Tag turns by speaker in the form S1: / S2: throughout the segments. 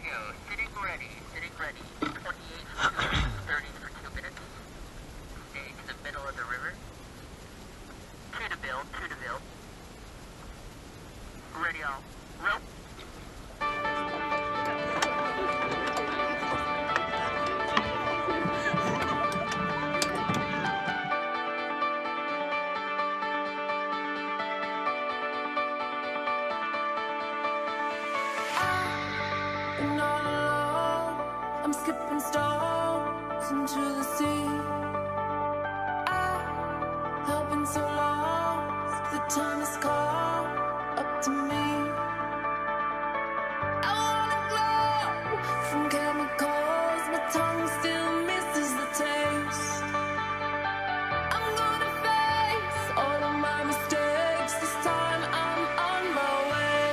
S1: go. Sitting ready. Sitting ready. 28 for 30 for 2 minutes. Stay to the middle of the river. 2 to build. 2 to build. Ready all. Rope.
S2: And all alone, I'm skipping stones into the sea. I've been so lost, the time has caught up to me. I wanna glow from chemicals, my tongue still misses the taste. I'm gonna face all of my mistakes, this time I'm on my way.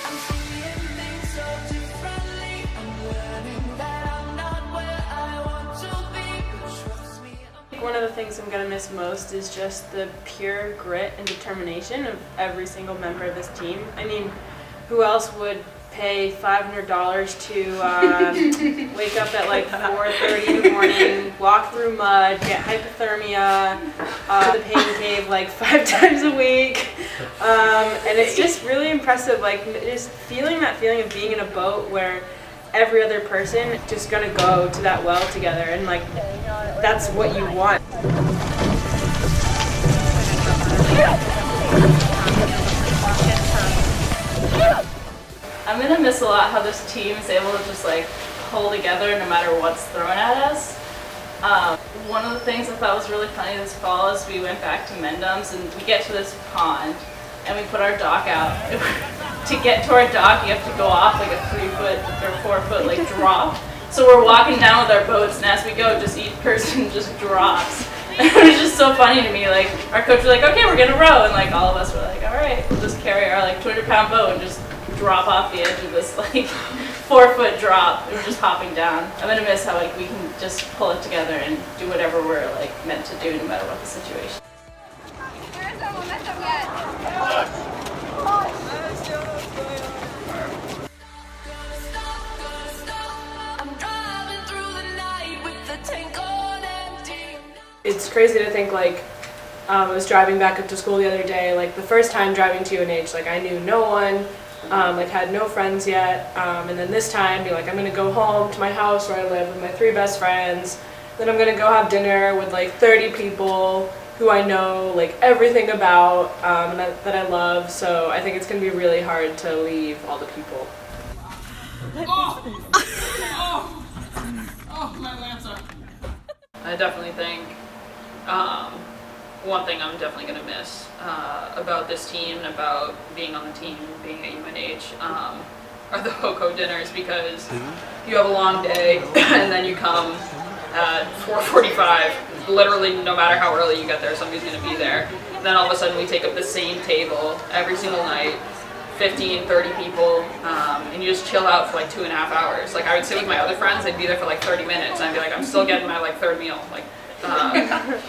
S2: I'm seeing things so differently, I'm learning that I'm not where I want to be, but trust me,
S3: One of the things I'm going to miss most is just the pure grit and determination of every single member of this team. I mean, who else would pay $500 to wake up at like 4:30 in the morning, walk through mud, get hypothermia, the pain cave like 5 times a week, and it's just really impressive, like just feeling that feeling of being in a boat where every other person just gonna go to that well together, and like that's what you want.
S4: I'm gonna miss a lot how this team is able to just like pull together no matter what's thrown at us. One of the things I thought was really funny this fall is we went back to Mendham's and we get to this pond and we put our dock out. To get to our dock, you have to go off like a 3-foot or 4-foot like drop. So we're walking down with our boats, and as we go, just each person just drops. And it was just so funny to me. Like our coach was like, "Okay, we're gonna row," and like all of us were like, "All right, we'll just carry our like 200-pound boat and just drop off the edge of this like 4-foot drop." And we're just hopping down. I'm gonna miss how like we can just pull it together and do whatever we're like meant to do, no matter what the situation.
S5: There's no momentum yet.
S3: It's crazy to think like I was driving back up to school the other day, like the first time driving to UNH, like I knew no one, like had no friends yet, and then this time be like I'm gonna go home to my house where I live with my 3 best friends, then I'm gonna go have dinner with like 30 people who I know like everything about, and that I love, so I think it's gonna be really hard to leave all the people.
S6: Oh, my Lancer.
S4: I definitely think one thing I'm definitely going to miss about this team and about being on the team, being at UNH, are the HOCO dinners, because you have a long day and then you come at 4:45. Literally, no matter how early you get there, somebody's going to be there. And then all of a sudden we take up the same table every single night, 15, 30 people, and you just chill out for like 2.5 hours. Like I would sit with my other friends, they'd be there for like 30 minutes, and I'd be like, I'm still getting my like 3rd meal. Like,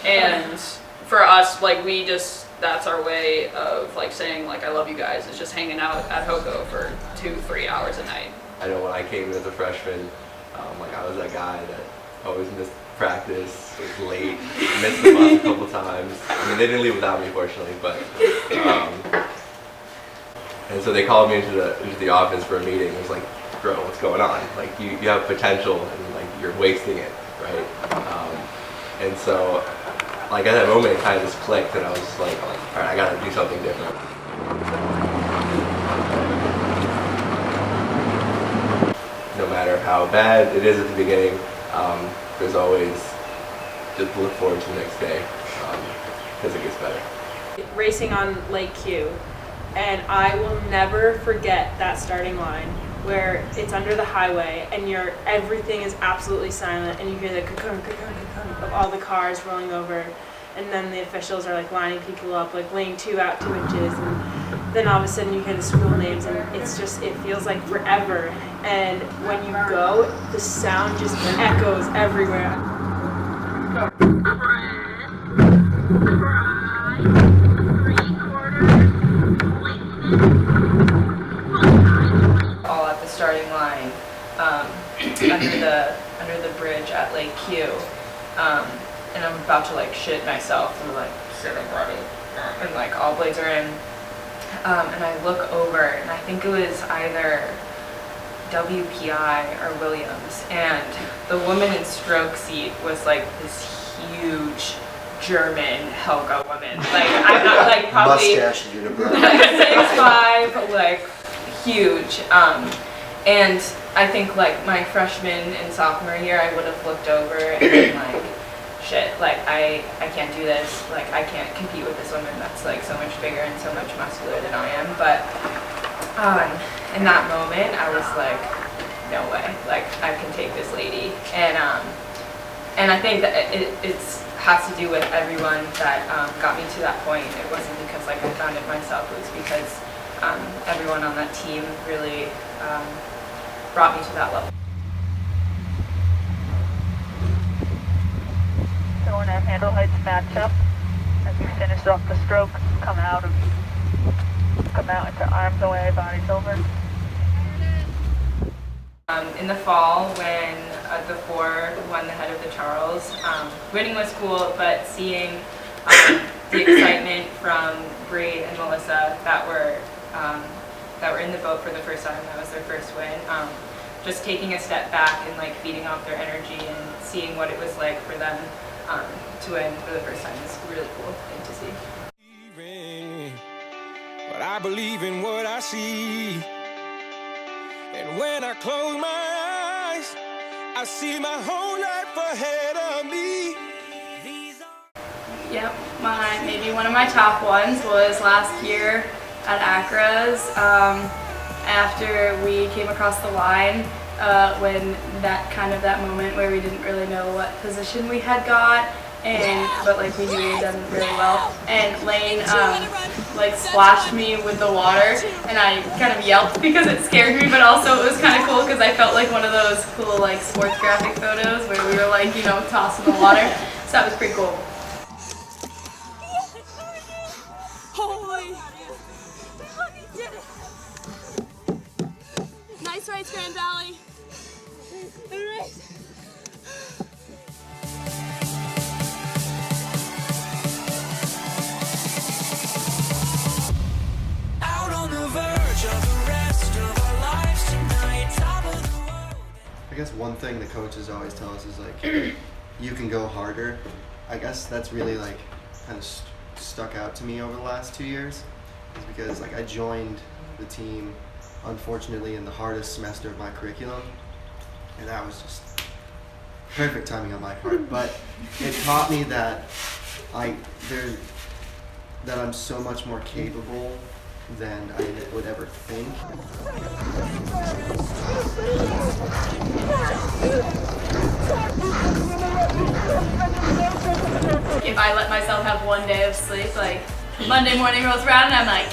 S4: and for us, like we just, that's our way of like saying like I love you guys. It's just hanging out at HOCO for 2-3 hours a night.
S7: I know when I came as a freshman, like I was that guy that always missed practice, was late, missed the bus a couple times. I mean, they didn't leave without me, fortunately, but. And so they called me into the office for a meeting. It was like, bro, what's going on? Like you have potential and like you're wasting it, right? And so like at that moment it kind of just clicked, and I was just like, all right, I gotta do something different. No matter how bad it is at the beginning, there's always just look forward to the next day, because it gets better.
S3: Racing on Lake Q. And I will never forget that starting line where it's under the highway and everything is absolutely silent, and you hear the ka-kung of all the cars rolling over, and then the officials are like lining people up, like lane 2 out 2 inches, and then all of a sudden you hear the school names, and it's just, it feels like forever. And when you go, the sound just echoes everywhere.
S8: All at the starting line.
S6: under the bridge at Lake Q, and I'm about to like shit myself. I'm like sitting ready, and like all blades are in, and I look over, and I think it was either WPI or Williams, and the woman in stroke seat was like this huge German Helga woman. Like I'm not like probably
S8: mustache unibrow.
S6: 6'5", like huge. And I think like my freshman and sophomore year, I would have looked over and been like, shit, like I can't do this. Like I can't compete with this woman that's like so much bigger and so much muscular than I am. But in that moment, I was like, no way. Like I can take this lady. And I think that it's has to do with everyone that got me to that point. It wasn't because like I found it myself. It was because everyone on that team really brought me to that level.
S9: So in our handle heights matchup, as we finish off the stroke, come out into arms away, bodies over.
S6: In the fall, when the four won the head of the Charles, winning was cool, but seeing the excitement from Bri and Melissa that were in the boat for the first time, that was their first win, just taking a step back and like feeding off their energy and seeing what it was like for them to win for the first time is a really cool thing to see.
S10: But I believe in what I see. And when I close my eyes, I see my whole life ahead of me.
S4: Yep, maybe one of my top ones was last year at Accra's, after we came across the line, when that moment where we didn't really know what position we had got, but like we knew we had done really well, and Lane like splashed me with the water, and I kind of yelped because it scared me, but also it was kind of cool because I felt like one of those cool like sports graphic photos where we were like, you know, tossing the water, so that was pretty cool.
S5: Nice race, Grand Valley. Good race.
S10: Out on the verge of the rest of our lives tonight, top of the world.
S8: I guess one thing the coaches always tell us is like, you can go harder. I guess that's really like kind of stuck out to me over the last 2 years, is because like I joined the team unfortunately in the hardest semester of my curriculum, and that was just perfect timing on my part. But it taught me that I'm so much more capable than I would ever think.
S4: If I let myself have one day of sleep, like Monday morning rolls around and I'm like,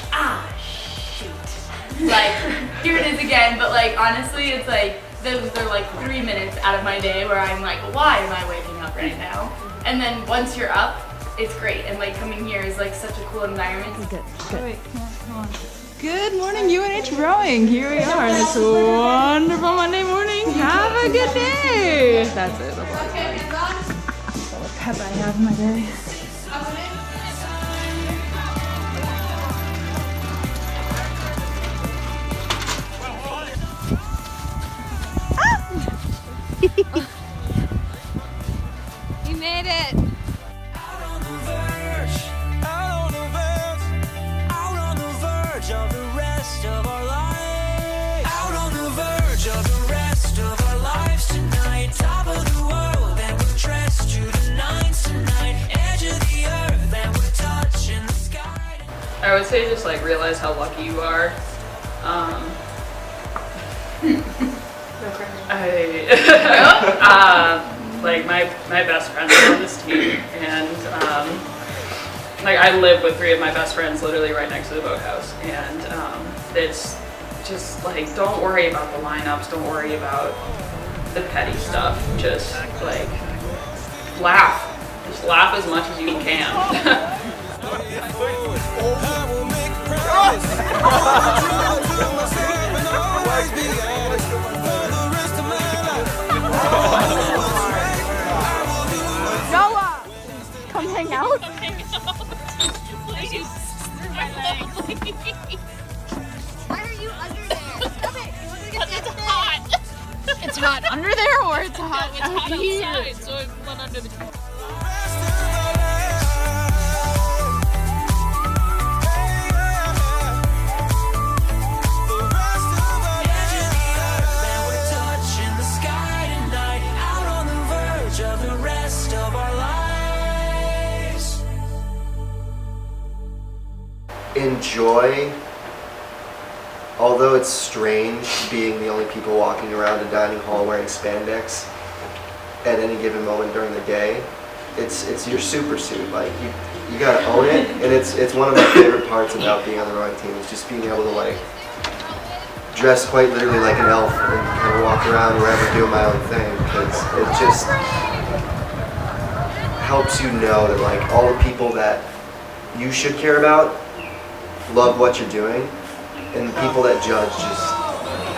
S4: shoot. Like, here it is again, but like honestly it's like, those are like 3 minutes out of my day where I'm like, why am I waking up right now? And then once you're up, it's great, and like coming here is like such a cool environment.
S11: Good. Good morning, UNH Rowing. Here we are this wonderful Monday morning. Have a good day. That's it. What pep I have in my day.
S5: You made it.
S10: Out on the verge, out on the verge of the rest of our lives. Out on the verge of the rest of our lives tonight. Top of the world and we're dressed to the nines tonight. Edge of the earth and we're touching the sky.
S4: I would say just like realize how lucky you are. Like my best friends are on this team, and like I live with 3 of my best friends literally right next to the boathouse, and it's just like, don't worry about the lineups, don't worry about the petty stuff, just like laugh, just laugh as much as you can.
S10: I will make promises. For the rest of my life.
S5: Or it's hot. It's hot outside, so it went under the.
S8: Enjoy, although it's strange being the only people walking around a dining hall wearing spandex at any given moment during the day. It's your super suit, like you gotta own it, and it's one of my favorite parts about being on the rowing team is just being able to like dress quite literally like an elf and kind of walk around wherever doing my own thing, because it just helps you know that like all the people that you should care about love what you're doing, and the people that judge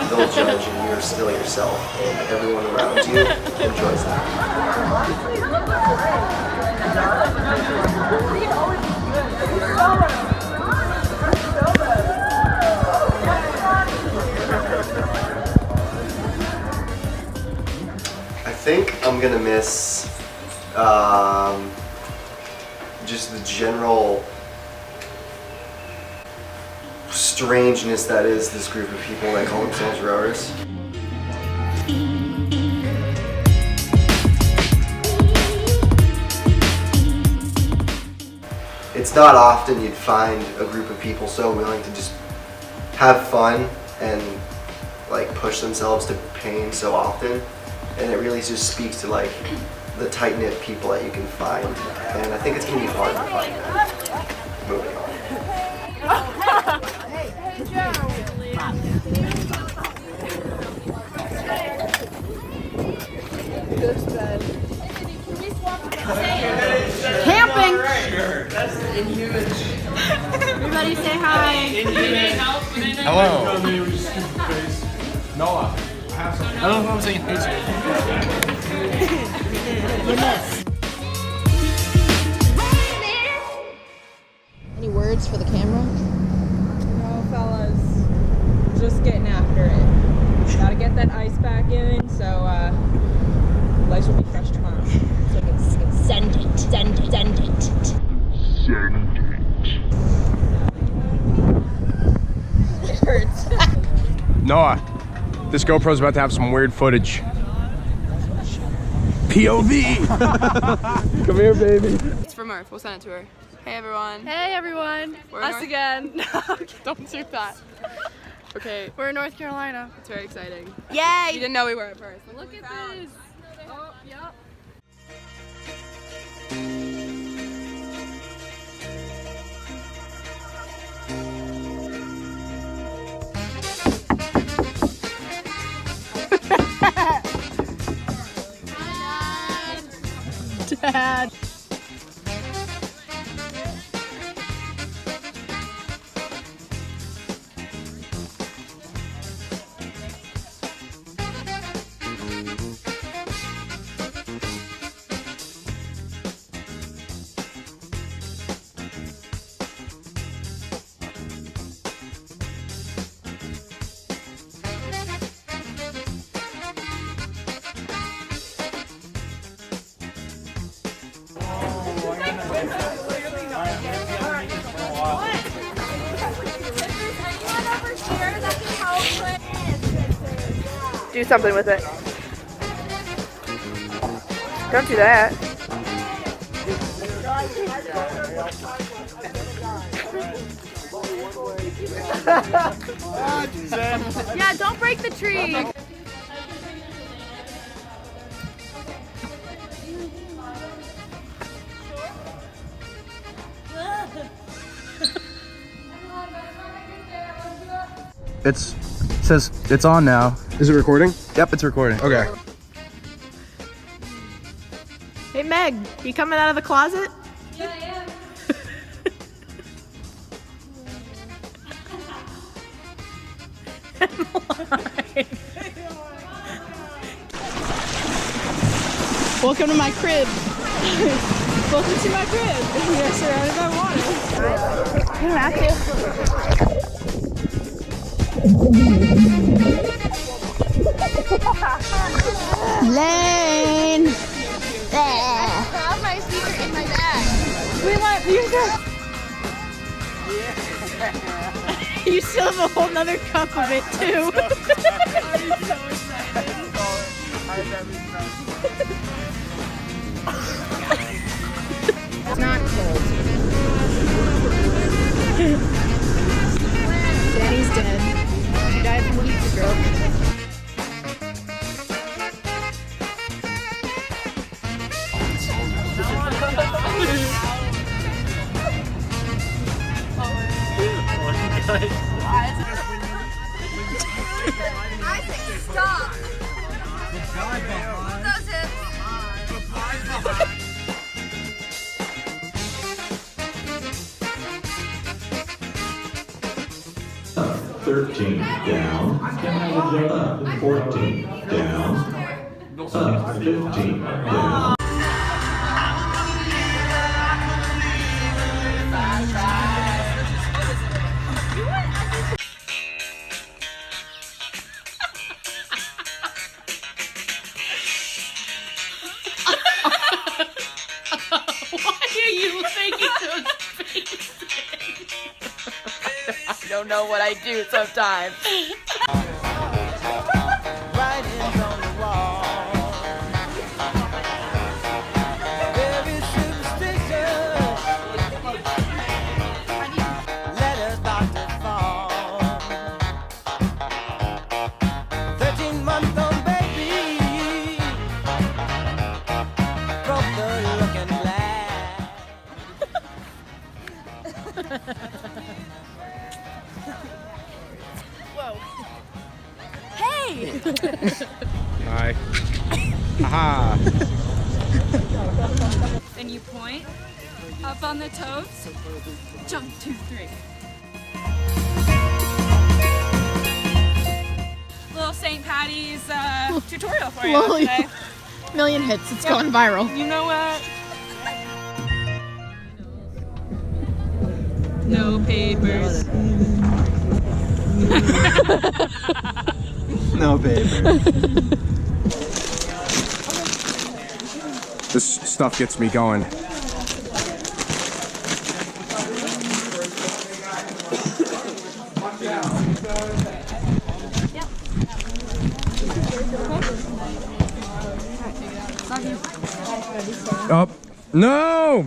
S8: they'll judge, and you're still yourself, and everyone around you enjoys that. I think I'm gonna miss just the general strangeness that is this group of people that call themselves rowers. It's not often you'd find a group of people so willing to just have fun and like push themselves to pain so often, and it really just speaks to like the tight-knit people that you can find, and I think it's gonna be hard to find that. Moving on.
S5: Camping! Everybody say hi.
S12: Hello. Noah. I don't know if I'm saying pizza.
S5: You missed.
S13: Any words for the camera?
S11: No, fellas. Just getting after it. Gotta get that ice back in, so lights will be fresh tomorrow.
S13: Send it, send it, send it.
S12: Send it.
S11: It hurts.
S12: Noah, this GoPro's about to have some weird footage. POV! Come here, baby.
S11: It's for Murph. We'll send it to her. Hey, everyone.
S5: Hey everyone.
S11: We're
S5: Us again.
S11: Don't do that. Okay.
S5: We're in North Carolina.
S11: It's very exciting.
S5: Yay!
S11: You didn't know we were at first.
S5: Look at this. Oh, yep.
S11: Dad.
S9: Do something with it. Don't do that.
S5: Yeah, don't break the tree.
S12: It says it's on now. Is it recording? Yep, it's recording. Okay.
S5: Hey Meg, you coming out of the closet?
S14: Yeah, I am.
S5: Welcome to my crib. Welcome to my crib. We are surrounded by water.
S9: You don't have to.
S5: Lane!
S13: I have my speaker in my bag.
S5: We want you to... You still have a whole nother cup of it too.
S13: It's not cold.
S5: Danny's dead. She died from heat stroke.
S2: I say stop. Does it?
S14: 13 down, 14 down, 15 down.
S6: I don't know what I do sometimes.
S10: Writings on the wall. Very superstitious. Letters about to fall. 13-month-old baby broke the looking glass.
S12: Hi. Haha.
S15: Then you point up on the toes. Jump 2, 3. Little St. Patty's tutorial for you
S5: Lolly.
S15: today.
S5: Million hits. It's going viral.
S15: You know what? No papers.
S12: No paper. This stuff gets me going. Up. No!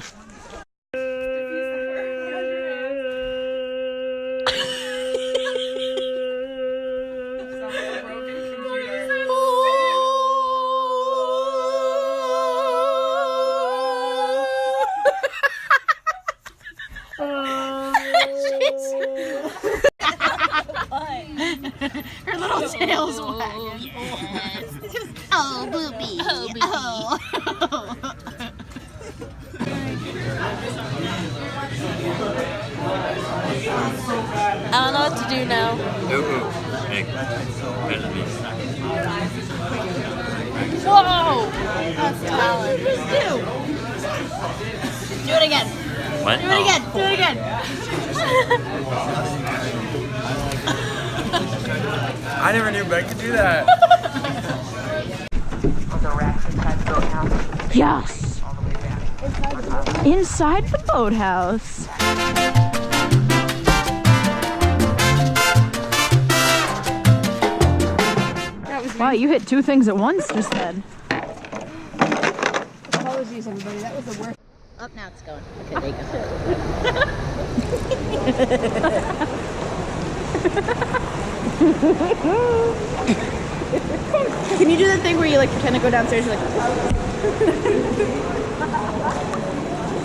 S5: Her little tail's wagging.
S13: Yes. Oh, booby. Oh, booby. Oh.
S6: I don't know what to do now.
S13: Whoa! That's talent. Do it again.
S16: What?
S13: Do it again. Do it again.
S12: I never knew Meg could do that.
S5: Yes. Inside the boathouse. Wow, you hit two things at once just then.
S13: Apologies, everybody. That was the worst. Oh, now it's going. Okay, there you go.
S5: Can you do the thing where you like kind of go downstairs and like...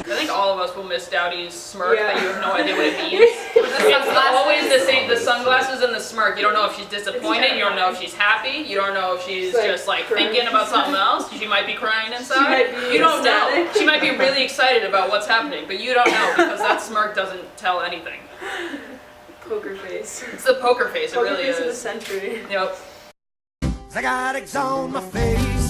S4: I think all of us will miss Dowdy's smirk that you have no idea what it means. It's always the same, the sunglasses and the smirk. You don't know if she's disappointed, you don't know if she's happy, you don't know if she's just like thinking about something else. She might be crying inside. You don't know. She might be really excited about what's happening, but you don't know because that smirk doesn't tell anything.
S3: Poker face.
S4: It's the poker face, it
S3: Poker
S4: really
S3: face
S4: is.
S3: of the century.
S4: Yep.
S10: I got X on my face.